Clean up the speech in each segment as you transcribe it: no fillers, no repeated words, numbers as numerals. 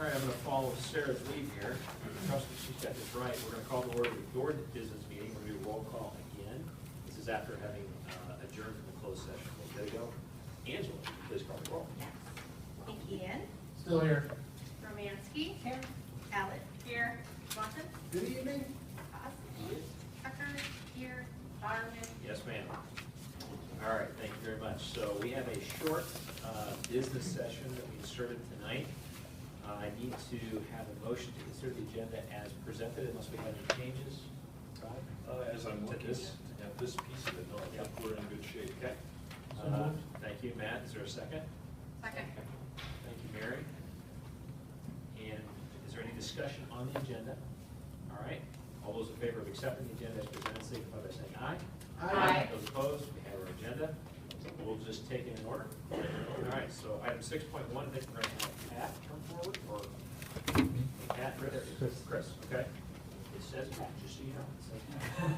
right, I'm going to follow Sarah's lead here. Trust me, she's got this right. We're going to call to order the Door Business meeting. We're going to do a roll call again. This is after having adjourned from the closed session a little bit ago. Angela, please call the roll. Yes. Vicki Ann. Still here. Romansky. Here. Allett. Here. Swanson. Good evening. Haas. Tucker. Here. Bowerman. Yes, ma'am. All right, thank you very much. So we have a short business session that we inserted tonight. I need to have a motion to consider the agenda as presented unless we have any changes. Right? As I'm looking at this piece of it, no, I think we're in good shape. Okay. Thank you, Matt. Is there a second? Second. Thank you, Mary. And is there any discussion on the agenda? All right. All those in favor of accepting the agenda as presented, signify by saying aye. Aye. Those opposed, we have our agenda. We'll just take it in order. All right, so item 6.1, I think we're going to have Pat come forward, or Pat, Chris, okay? It says Pat, just so you know. It says Pat.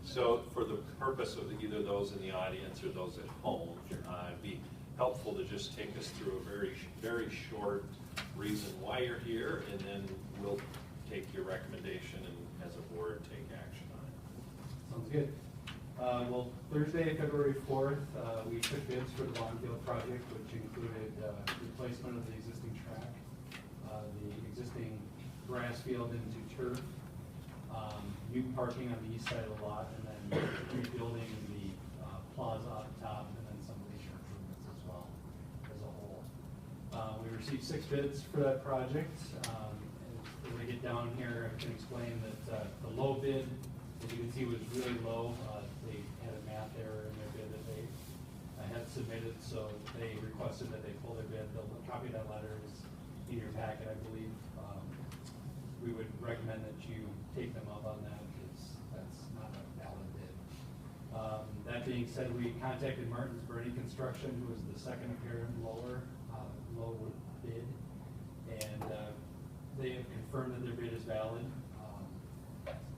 So for the purpose of either those in the audience or those at home, it'd be helpful to just take us through a very short reason why you're here, and then we'll take your recommendation and as a board take action on it. Sounds good. Well, Thursday, February 4th, we took bids for the Longfield project, which included replacement of the existing track, the existing grass field into turf, new parking on the east side of the lot, and then rebuilding the plaza up top, and then some leisure improvements as well as a whole. We received 6 bids for that project. As we get down here, I can explain that the low bid, as you can see, was really low. They had a math error in their bid that they had submitted, so they requested that they pull their bid. The copy of that letter is in your packet, I believe. We would recommend that you take them up on that, because that's not a valid bid. That being said, we contacted Martins Bernie Construction, who was the second apparent low bid, and they have confirmed that their bid is valid.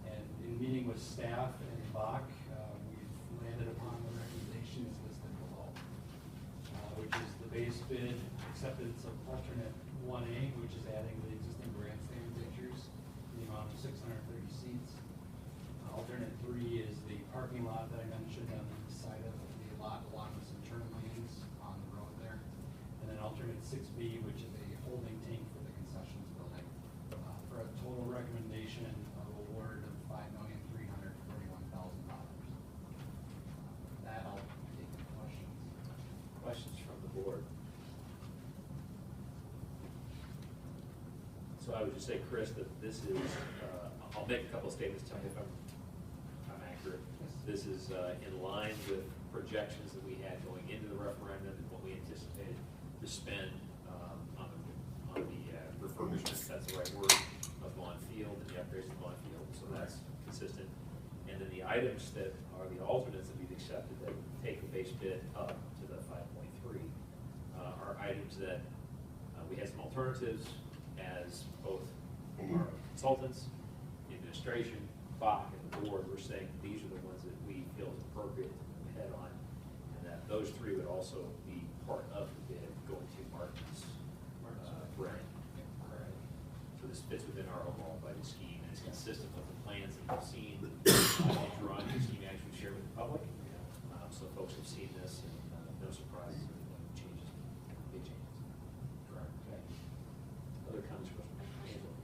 And in meeting with staff and Bach, we've landed upon the recommendations listed below, which is the base bid, acceptance of alternate 1A, which is adding the existing grandstand pictures in the amount of 630 seats. Alternate 3 is the parking lot that I mentioned on the side of the lot along with some turn lanes on the road there. And then alternate 6B, which is a holding tank for the concessions building, for a total recommendation of award of $5,341,000. That I'll take any questions. Questions from the board? So I would just say, Chris, that this is, I'll make a couple of statements, tell me if I'm accurate. This is in line with projections that we had going into the referendum and what we anticipated to spend on the refurbishment, that's the right word, of Vaughn Field and the upgrades to Vaughn Field. So that's consistent. And then the items that are the alternates that we've accepted that take the base bid up to the 5.3 are items that we had some alternatives as both our consultants, the administration, Bach, and the board were saying these are the ones that we feel is appropriate to move ahead on, and that those 3 would also be part of the bid going to Martin's brand. So this fits within our overall budget scheme, and it's consistent with the plans that we've seen and drawing the scheme actually shared with the public. So folks have seen this, and no surprise, changes, big changes. Correct. Okay. Other comments, Angela?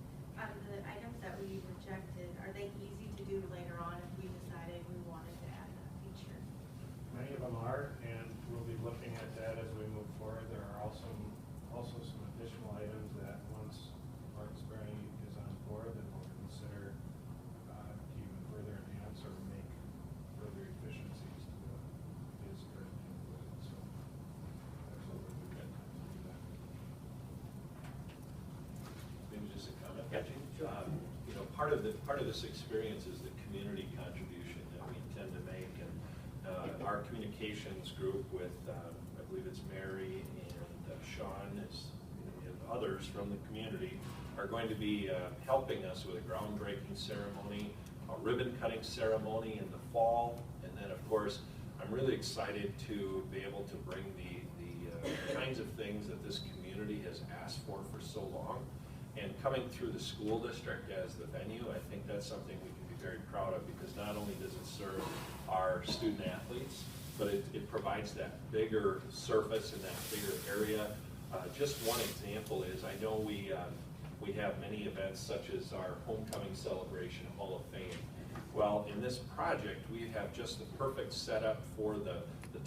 The items that we rejected, are they easy to do later on if we decided we wanted to add that feature? Many of them are, and we'll be looking at that as we move forward. There are also some additional items that once Martins Bernie is on board, then we'll consider to even further enhance or make further efficiencies to what is currently included. So absolutely, we've got time to do that. Maybe just a comment. Yeah, sure. You know, part of this experience is the community contribution that we intend to make, and our communications group with I believe it's Mary and Sean is members from the community are going to be helping us with a groundbreaking ceremony, a ribbon cutting ceremony in the fall, and then of course I'm really excited to be able to bring the kinds of things that this community has asked for so long. And coming through the school district as the venue, I think that's something we can be very proud of, because not only does it serve our student athletes, but it provides that bigger surface and that bigger area. Just one example is, I know we have many events such as our homecoming celebration, Hall of Fame. Well, in this project, we have just the perfect setup for the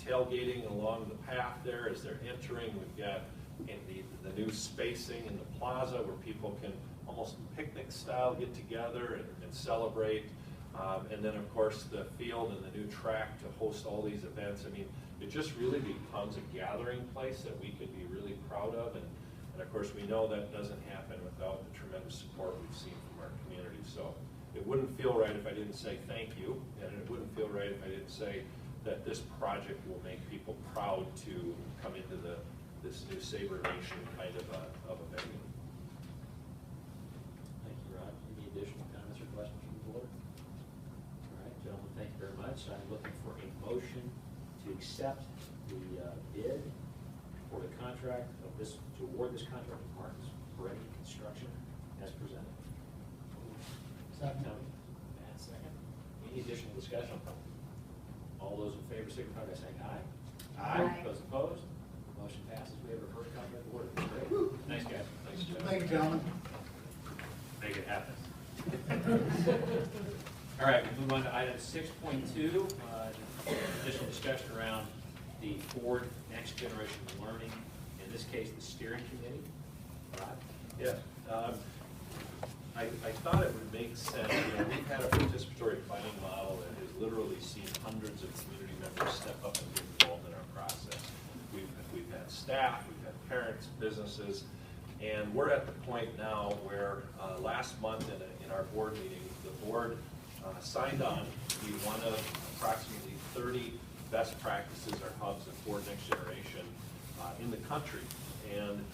tailgating along the path there as they're entering. We've got in the new spacing in the plaza where people can almost picnic style get together and celebrate. And then of course the field and the new track to host all these events. I mean, it just really becomes a gathering place that we can be really proud of. And of course we know that doesn't happen without the tremendous support we've seen from our community. So it wouldn't feel right if I didn't say thank you, and it wouldn't feel right if I didn't say that this project will make people proud to come into this new Sabre Nation kind of a venue. Thank you, Rod. Any additional comments or questions from the board? All right, gentlemen, thank you very much. I'm looking for a motion to accept the bid for the contract of this, to award this contract to Martin's Peretti Construction as presented. Second. Tony? Matt, second. Any additional discussion? All those in favor signify by saying aye. Aye. Those opposed? Motion passes. We have our first contract award. Great. Nice, guys. Thanks, Jeff. Thank you, gentlemen. Make it happen. All right, we move on to item 6.2, additional discussion around the Ford Next Generation Learning, in this case, the steering committee. Rod? Yeah, I thought it would make sense. You know, we've had a participatory planning model that has literally seen hundreds of community members step up and get involved in our process. We've had staff, we've had parents, businesses, and we're at the point now where last month in our board meeting, the board signed on to be one of approximately 30 best practices or hubs of Ford Next Generation in the country. And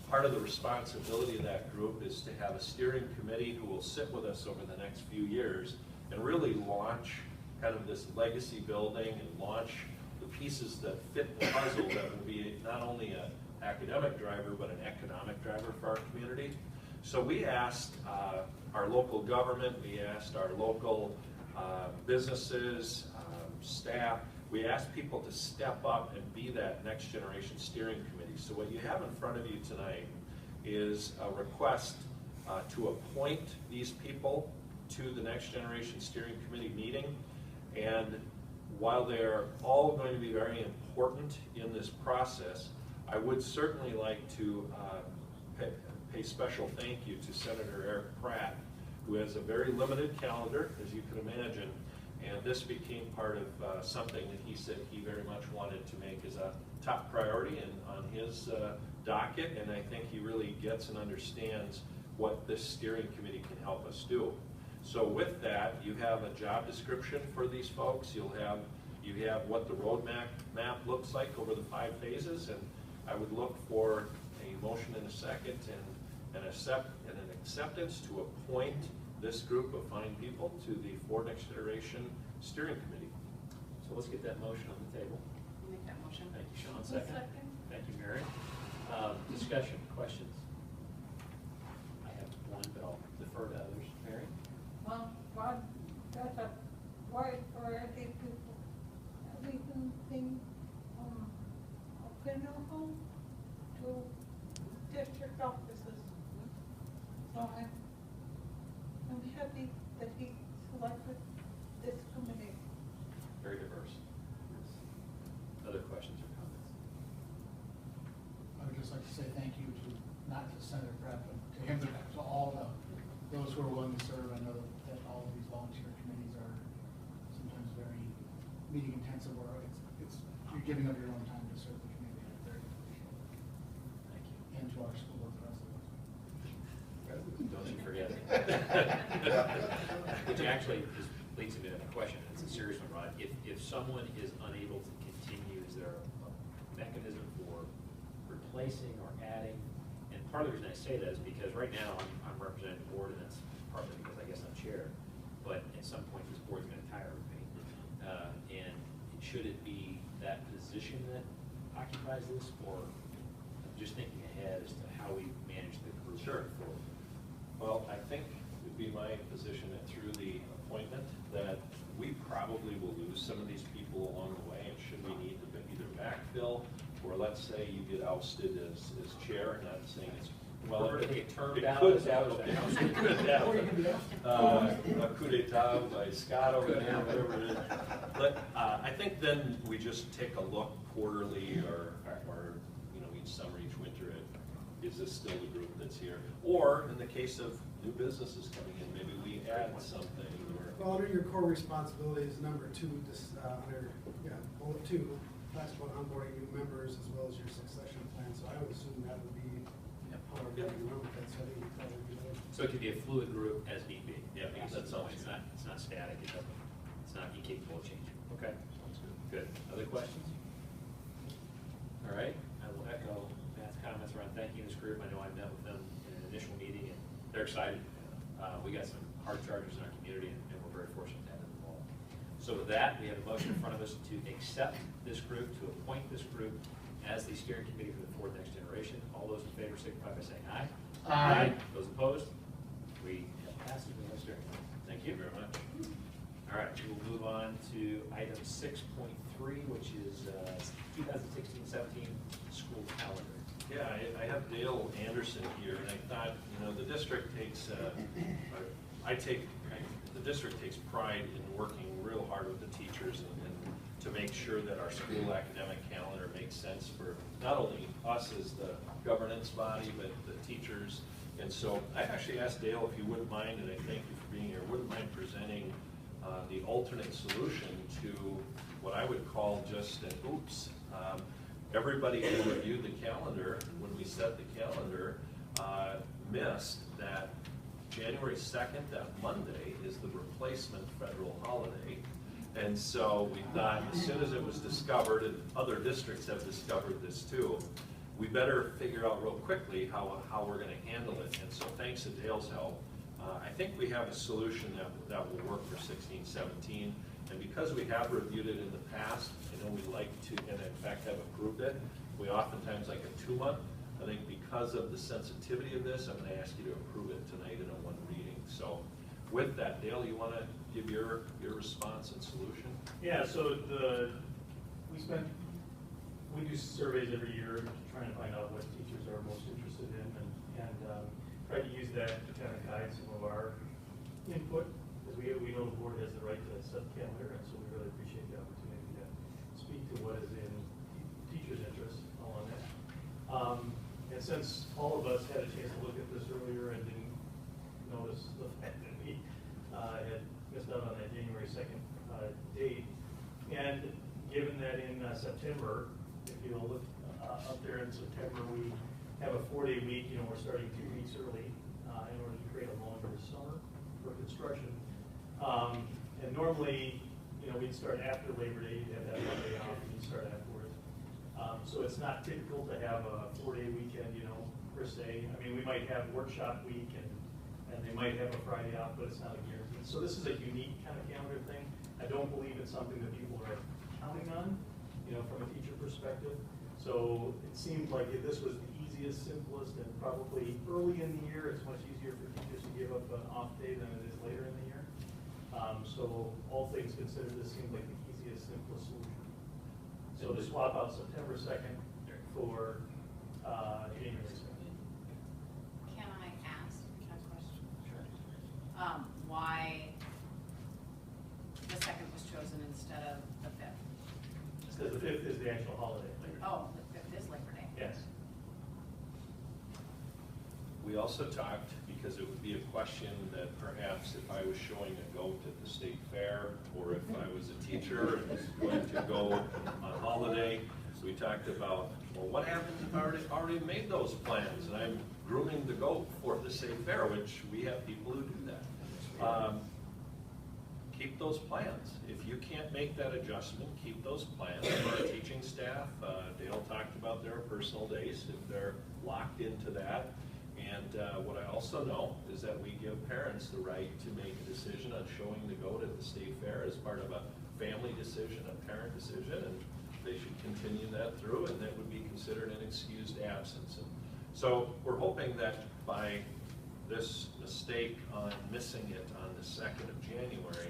part of the responsibility of that group is to have a steering committee who will sit with us over the next few years and really launch kind of this legacy building and launch the pieces that fit the puzzle that will be not only an academic driver but an economic driver for our community. So we asked our local government, we asked our local businesses, staff, we asked people to step up and be that next generation steering committee. So what you have in front of you tonight is a request to appoint these people to the next generation steering committee meeting. And while they're all going to be very important in this process, I would certainly like to pay special thank you to Senator Eric Pratt, who has a very limited calendar, as you can imagine, and this became part of something that he said he very much wanted to make as a top priority on his docket, and I think he really gets and understands what this steering committee can help us do. So with that, you have a job description for these folks. You have what the roadmap looks like over the 5 phases, and I would look for a motion in a second and an acceptance to appoint this group of fine people to the Ford Next Generation Steering Committee. So let's get that motion on the table. Make that motion. Thank you, Sean. I'll Second. second. Thank you, Mary. Discussion, questions? I have one, but I'll defer to others. Mary? But that's a wide variety of people. Everything from a funeral home to district offices. So I'm happy that he selected this committee. Very diverse. Other questions or comments? I would just like to say thank you to, not to Senator Pratt, but to him, but to all those who are willing to serve. I know that all of these volunteer committees are sometimes very meeting intensive, or you're giving up your own time to serve the community. I'm very appreciative. Thank you. And to our school board president. Don't you forget it. Which actually leads me to a question. It's a serious one, Rod. If someone is unable to continue, is there a mechanism for replacing or adding? And part of the reason I say that is because right now I'm representing the board, and that's partly because I guess I'm chair. But at some point, this board's gonna tire of me. And should it be that position that occupies this, or I'm just thinking ahead as to how we manage the group Sure. forward. Well, I think it would be my position that through the appointment, that we probably will lose some of these people along the way, and should we need to either backfill, or let's say you get ousted as chair, not saying it's, well, Prefer to get termed it out, could is that what happen. that It could happen. A coup d'etat by Scott over there, whatever it is. But I think then we just take a look quarterly, or each summer, each winter, is this still the group that's here? Or in the case of new businesses coming in, maybe we add something, or. Well, under your core responsibilities, number 2, bullet 2, talks about onboarding new members as well as your succession plan, so I would assume that would be how we're getting around with that, so I think we probably do that. So it could be a fluid group as need be. Yeah, Because that sounds it's good. not static, it's not incapable of changing. Okay. Good. Other questions? All right, I will echo Matt's comments around thanking this group. I know I met with them in an initial meeting, and they're excited. We got some hard chargers in our community, and we're very fortunate to have them involved. So with that, we have a motion in front of us to accept this group, to appoint this group as the steering committee for the Ford Next Generation. All those in favor signify by saying aye. Aye. Those opposed? We have passed, we have a steering committee. Thank you very much. All right, we'll move on to item 6.3, which is 2016-17 school calendar. Yeah, I have Dale Anderson here, and I thought, the district takes, the district takes pride in working real hard with the teachers and to make sure that our school academic calendar makes sense for not only us as the governance body, but the teachers. And so I actually asked Dale if you wouldn't mind, and I thank you for being here, wouldn't mind presenting the alternate solution to what I would call just an oops. Everybody who reviewed the calendar, when we set the calendar, missed that January 2nd, that Monday, is the replacement federal holiday. And so we thought, as soon as it was discovered, and other districts have discovered this too, we better figure out real quickly how we're going to handle it. And so thanks to Dale's help, I think we have a solution that will work for 16-17. And because we have reviewed it in the past, I know we like to, and in fact have approved it, we oftentimes like a 2-month. I think because of the sensitivity of this, I'm going to ask you to approve it tonight in a 1 reading. So with that, Dale, you want to give your response and solution? Yeah, so we do surveys every year trying to find out what teachers are most interested in and try to use that to kind of guide some of our input, because we know the board has the right to set the calendar, and so we really appreciate the opportunity to speak to what is in teachers' interest along that. And since all of us had a chance to look at this earlier and didn't notice the fact that we had missed out on that January 2nd date, and given that in September, if you look up there in September, we have a 4-day week. We're starting 2 weeks early in order to create a longer summer for construction. And normally, we'd start after Labor Day. You'd have that 1 day off, and you'd start afterwards. So it's not typical to have a 4-day weekend, per se. I mean, we might have workshop week, and they might have a Friday off, but it's not a guarantee. So this is a unique kind of calendar thing. I don't believe it's something that people are counting on, from a teacher perspective. So it seemed like if this was the easiest, simplest, and probably early in the year, it's much easier for teachers to give up an off day than it is later in the year. So all things considered, this seemed like the easiest, simplest solution. So to swap out September 2nd for January 2nd. Can I ask a question? Sure. Why the 2nd was chosen instead of the 5th? Because the 5th is the actual holiday. Oh, the 5th is Labor Day. Yes. We also talked, because it would be a question that perhaps if I was showing a goat at the state fair, or if I was a teacher and was going to go on holiday, we talked about, well, what happens if I already made those plans and I'm grooming the goat for the state fair, which we have people who do that. keep those plans. If you can't make that adjustment, keep those plans for our teaching staff. Dale talked about their personal days, if they're locked into that. And what I also know is that we give parents the right to make a decision on showing the goat at the state fair as part of a family decision, a parent decision, and they should continue that through, and that would be considered an excused absence. And so we're hoping that by this mistake on missing it on the 2nd of January,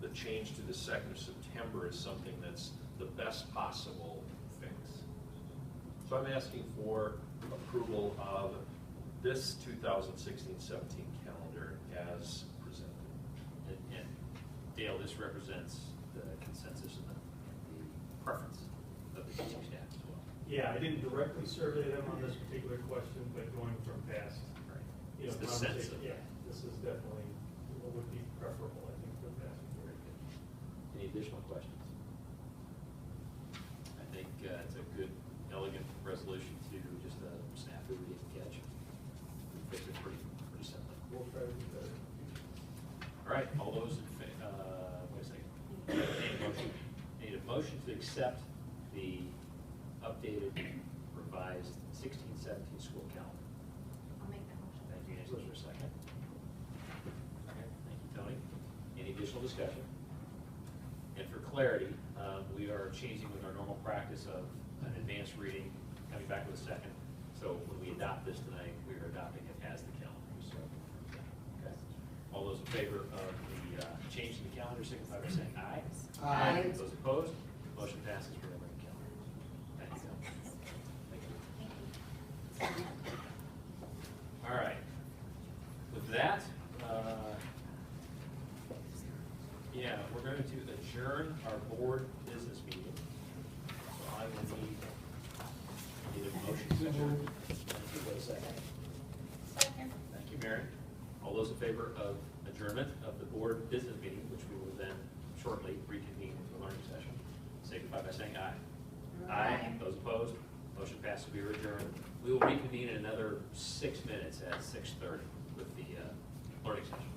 the change to the 2nd of September is something that's the best possible fix. So I'm asking for approval of this 2016-17 calendar as presented. And Dale, this represents the consensus and the preference of the teaching staff as well. Yeah, I didn't directly survey them on this particular question, but going from past, Right. you know, It's the sense conversation, of, yeah, this is definitely what would be preferable, I think, for the past. very good. Any additional questions? I think it's a good, elegant resolution to just a snafu we didn't catch. We fixed it pretty simply. We'll try to do better. All right, all those in favor, wait a second. Need a motion to accept the updated revised 16-17 school calendar. I'll make that motion. Thank you, Angela, for a second. Okay, thank you, Tony. Any additional discussion? And for clarity, we are changing with our normal practice of an advanced reading, coming back with a second. So when we adopt this tonight, we are adopting it as the calendar. So, okay. All those in favor of the change to the calendar signify by saying aye. Aye. Those opposed, motion passes for the calendar. Thank you. Thank you. All right. With that, yeah, we're going to adjourn our board business meeting. So I will need a motion to adjourn. Thank you. Wait a second. Second. Thank you, Mary. All those in favor of adjournment of the board business meeting, which we will then shortly reconvene into a learning session, signify by saying aye. Aye. Those opposed, motion passes. We are adjourned. We will reconvene in another 6 minutes at 6:30 with the learning session.